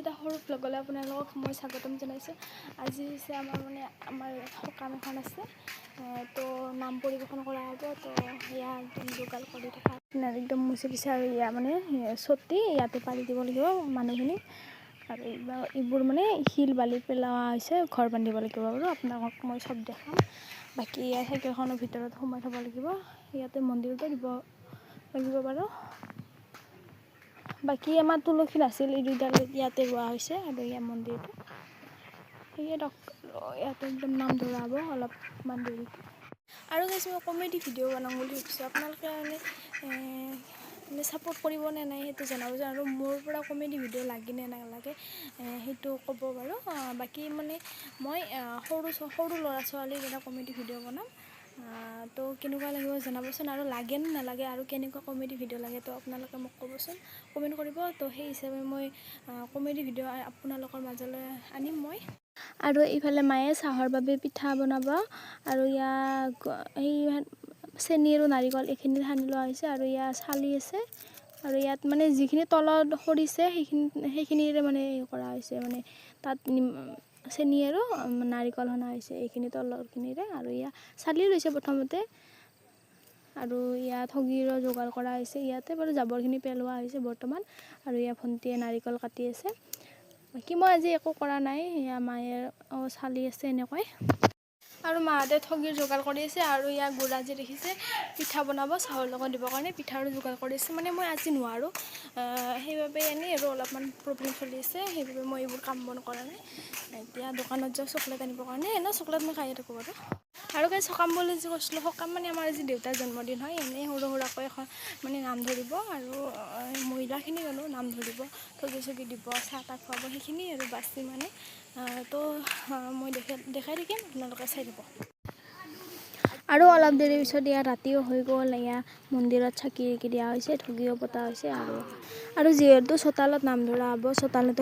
এটা সৰু ব্লগলৈ আপোনালোকক মই স্বাগতম জনাইছোঁ। আজি হৈছে আমাৰ সকাম এখন আছে, তো নাম পৰিৱেশন কৰা হ'ব। তো সেয়া একদম যোগাৰ কৰি থকা একদম মুচি পিছে আৰু ইয়াৰ চতি ইয়াতে পাৰি দিব লাগিব মানুহখিনি। আৰু এইবোৰ শিল বালি পেলোৱা হৈছে, ঘৰ বান্ধিব লাগিব বাৰু। আপোনালোকক মই চব দেখাম। বাকী চাইকেলখনৰ ভিতৰত সোমাই থ'ব লাগিব, ইয়াতে মন্দিৰতো দিব লাগিব বাৰু। বাকী আমাৰ তুলসী নাছিল, এই দুইডাল ইয়াতে ৰোৱা হৈছে। আৰু ইয়াৰ মন্দিৰটো সেয়ে ইয়াতে একদম নাম ধৰা হ'ব অলপমান দেৰিকৈ। আৰু কিছু মই কমেডি ভিডিঅ' বনাম বুলি ভাবিছোঁ। আপোনালোকে ছাপোৰ্ট কৰিবনে নাই সেইটো জনাবচোন। আৰু মোৰ পৰা কমেডি ভিডিঅ' লাগে নে নালাগে সেইটো ক'ব বাৰু। বাকী মই সৰু ল'ৰা ছোৱালীৰ এটা কমেডি ভিডিঅ' বনাম। তো কেনেকুৱা লাগিব জনাবচোন, আৰু লাগে নে নালাগে, আৰু কেনেকুৱা কমেডি ভিডিঅ' লাগে তো আপোনালোকে মোক ক'বচোন, কমেণ্ট কৰিব। তো সেই হিচাপে মই কমেডি ভিডিঅ' আপোনালোকৰ মাজলৈ আনিম মই। আৰু ইফালে মায়ে চাহৰ বাবে পিঠা বনাব। আৰু ইয়াত সেই চেনি আৰু নাৰিকল এইখিনি সানি লোৱা হৈছে। আৰু ইয়াত চালি আছে, আৰু ইয়াত যিখিনি তলত সৰিছে সেইখিনিৰে কৰা হৈছে। তাত চেনি আৰু নাৰিকল সনা হৈছে এইখিনি তলৰখিনিৰে। আৰু ইয়াত চালি লৈছে প্ৰথমতে, আৰু ইয়াত ঠগীৰো যোগাৰ কৰা হৈছে। ইয়াতে বাৰু জাবৰখিনি পেলোৱা হৈছে বৰ্তমান। আৰু ইয়াত ভণ্টিয়ে নাৰিকল কাটি আছে। বাকী মই আজি একো কৰা নাই, ইয়াৰ মায়ে চালি আছে এনেকৈ। আৰু মাহঁতে ঠগীৰ যোগাৰ কৰি আছে। আৰু ইয়াৰ গুড়া যে দেখিছে, পিঠা বনাব চাহৰ লগত দিবৰ কাৰণে পিঠাৰো যোগাৰ কৰি আছে। মই আজি নোৱাৰোঁ, সেইবাবে এনেই আৰু অলপমান প্ৰব্লেম চলি আছে, সেইবাবে মই এইবোৰ কাম বন কৰা নাই। এতিয়া দোকানত যাওঁ চকলেট আনিবৰ কাৰণে। এনেও চকলেট মই খায়ে থাকোঁ বাৰু। আৰু সকাম বুলি যে কৈছিলোঁ, সকাম আমাৰ আজি দেউতাৰ জন্মদিন হয়। এনেই সৰু সুৰাকৈ এখন নাম ধৰিব, আৰু মহিলাখিনি নাম ধৰিব, ঠগি চগি দিব, চাহ তাহ খুৱাব, সেইখিনি আৰু বাছি তো মই দেখাই থাকিম, আপোনালোকে চাই দিব। আৰু অলপ দেৰি পিছত ইয়াত ৰাতিও হৈ গ'ল। ইয়াত মন্দিৰত চাকি দিয়া হৈছে, ঠগিও পতা হৈছে। আৰু যিহেতু চোতালত নাম ধৰা হ'ব, চোতালত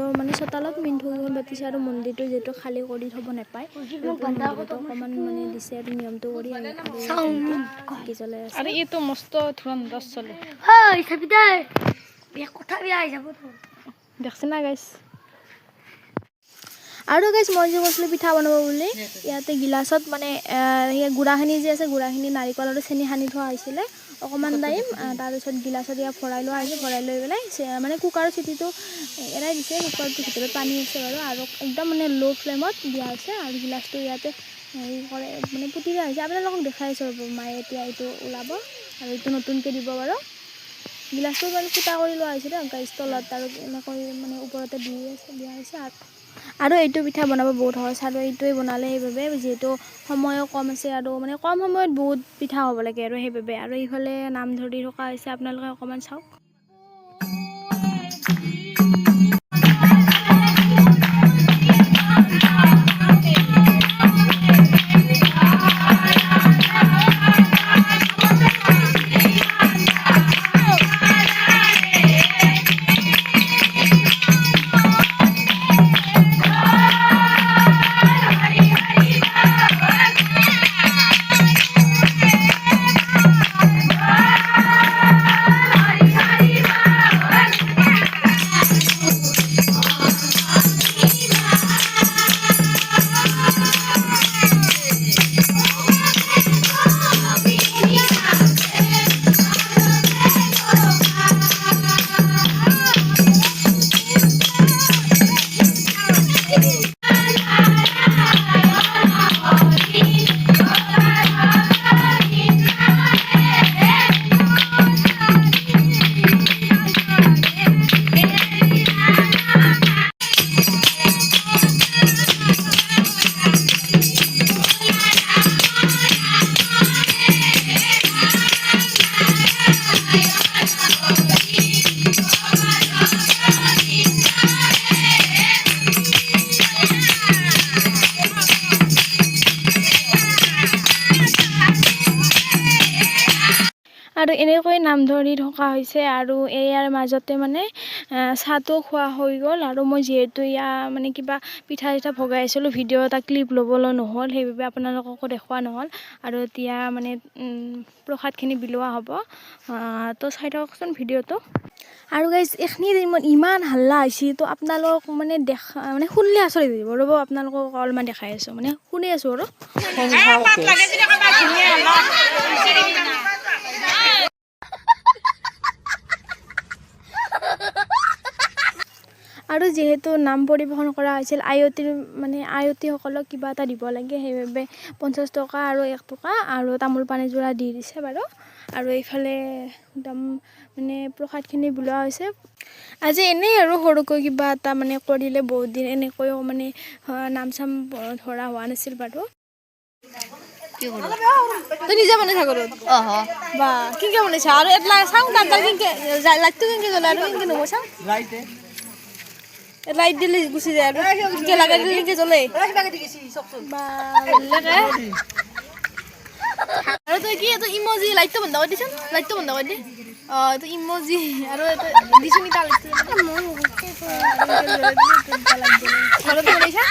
মেইন ঠগিখন পাতিছে। আৰু মন্দিৰটো যিহেতু খালী কৰি থ'ব নাপায়, মন্দিৰটো অকণমান দিছে আৰু নিয়মটো কৰি চাকি জ্বলাই আছে। আৰু এইটো মস্ত ধুৰন্ধৰ চলে দেখছে না গাইছ। আৰু মই যে কৈছিলোঁ পিঠা বনাব বুলি, ইয়াতে গিলাচত গুড়াখিনি যে আছে, গুড়াখিনি নাৰিকল আৰু চেনি সানি থোৱা হৈছিলে অকণমান টাইম। তাৰপিছত গিলাচত ইয়াত ভৰাই লোৱা হৈছে। ভৰাই লৈ পেলাই কুকাৰৰ চিটিটো এৰাই দিছে। কুকাৰটোৰ ভিতৰত পানী আছে বাৰু। আৰু একদম ল' ফ্লেমত দিয়া হৈছে। আৰু গিলাচটো ইয়াতে হেৰি কৰে পুতি দিয়া হৈছে। আপোনালোকক দেখাই আছোঁ ৰ'ব। মায়ে এতিয়া এইটো ওলাব, আৰু এইটো নতুনকৈ দিব বাৰু। গিলাচটো ফুটা কৰি লোৱা হৈছিলে গাইছ তলত, আৰু এনেকৈ ওপৰতে দিয়া হৈছে। আৰু এইটো পিঠা বনাব বহুত সহজ, আৰু এইটোৱে বনালে সেইবাবে যিহেতু সময়ো কম আছে, আৰু কম সময়ত বহুত পিঠা হ'ব লাগে, আৰু সেইবাবে। আৰু এইফালে নাম ধৰি থকা হৈছে, আপোনালোকে অকণমান চাওক। আৰু এনেকৈ নাম ধৰি থকা হৈছে। আৰু ইয়াৰ মাজতে চাহটো খোৱা হৈ গ'ল। আৰু মই যিহেতু কিবা পিঠা চিঠা ভগাই আছিলোঁ, ভিডিঅ' এটা ক্লিপ ল'বলৈ নহ'ল, সেইবাবে আপোনালোককো দেখুওৱা নহ'ল। আৰু এতিয়া প্ৰসাদখিনি বিলোৱা হ'ব, তো চাই থাককচোন ভিডিঅ'টো। আৰু গাইজ এইখিনি ইমান হাল্লা হৈছে তো আপোনালোক মানে দেখা মানে শুনিলে আচৰিত দিব ৰ'ব আপোনালোকক অলপমান দেখাই আছোঁ মানে শুনি আছোঁ আৰু আৰু যিহেতু নাম পৰিৱেশন কৰা হৈছিল আয়তীৰ মানে আয়তীসকলক কিবা এটা দিব লাগে সেইবাবে 50 টকা আৰু 1 টকা আৰু তামোল পাণ এযোৰা দি দিছে বাৰু আৰু এইফালে একদম মানে প্ৰসাদখিনি বোলোৱা হৈছে আজি এনেই আৰু সৰুকৈ কিবা এটা মানে কৰিলে বহুত দিন এনেকৈও মানে নাম চাম ধৰা হোৱা নাছিল বাৰু তই নিজে বনাইছা ঘৰত বা কেনেকৈ বনাইছা আৰু এটলা চাওঁ তাত কেনেকৈ লাইটটো কেনেকৈ জ্বলাই আৰু কেনেকৈ নব চাওঁ লাইট দিলে গুচি যায় আৰু কেনেকৈ লগাই দিলে কেনেকৈ জ্বলে বা আৰু তই কি এইটো ইমজি লাইটটো বন্ধ কৰি দিছোন লাইটটো বন্ধ কৰি দি অঁ এইটো ইমজি আৰু এইটো দিছোঁ নি তাৰ ঘৰত বনাইছা